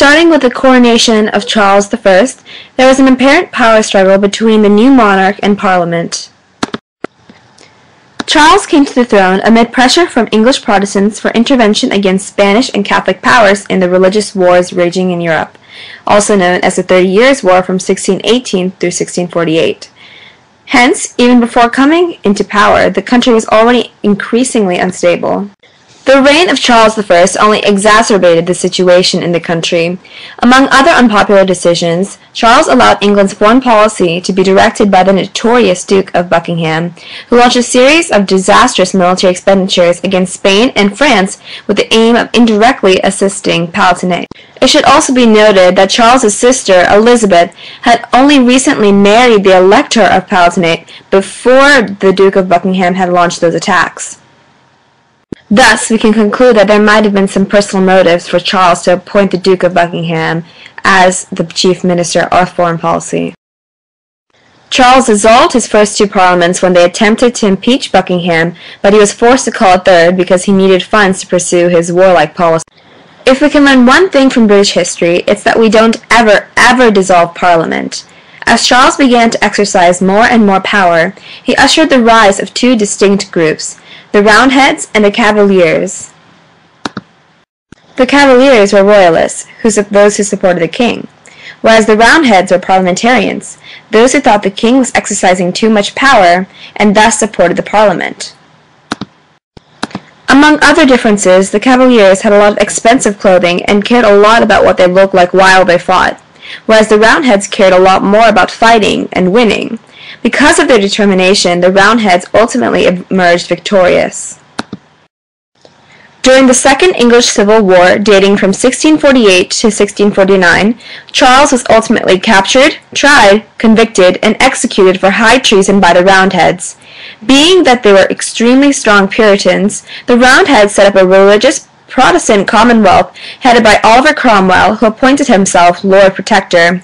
Starting with the coronation of Charles I, there was an apparent power struggle between the new monarch and Parliament. Charles came to the throne amid pressure from English Protestants for intervention against Spanish and Catholic powers in the religious wars raging in Europe, also known as the 30 Years' War from 1618 through 1648. Hence, even before coming into power, the country was already increasingly unstable. The reign of Charles I only exacerbated the situation in the country. Among other unpopular decisions, Charles allowed England's foreign policy to be directed by the notorious Duke of Buckingham, who launched a series of disastrous military expenditures against Spain and France with the aim of indirectly assisting Palatinate. It should also be noted that Charles's sister, Elizabeth, had only recently married the Elector of Palatinate before the Duke of Buckingham had launched those attacks. Thus, we can conclude that there might have been some personal motives for Charles to appoint the Duke of Buckingham as the chief minister of foreign policy. Charles dissolved his first two parliaments when they attempted to impeach Buckingham, but he was forced to call a third because he needed funds to pursue his warlike policy. If we can learn one thing from British history, it's that we don't ever dissolve Parliament. As Charles began to exercise more and more power, he ushered the rise of two distinct groups, the Roundheads and the Cavaliers. The Cavaliers were royalists, those who supported the king, whereas the Roundheads were parliamentarians, those who thought the king was exercising too much power and thus supported the parliament. Among other differences, the Cavaliers had a lot of expensive clothing and cared a lot about what they looked like while they fought, whereas the Roundheads cared a lot more about fighting and winning. Because of their determination, the Roundheads ultimately emerged victorious. During the Second English Civil War, dating from 1648 to 1649, Charles was ultimately captured, tried, convicted, and executed for high treason by the Roundheads. Being that they were extremely strong Puritans, the Roundheads set up a religious Protestant commonwealth headed by Oliver Cromwell, who appointed himself Lord Protector.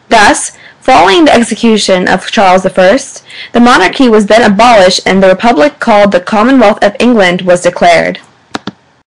Thus, following the execution of Charles I, the monarchy was then abolished and the republic called the Commonwealth of England was declared.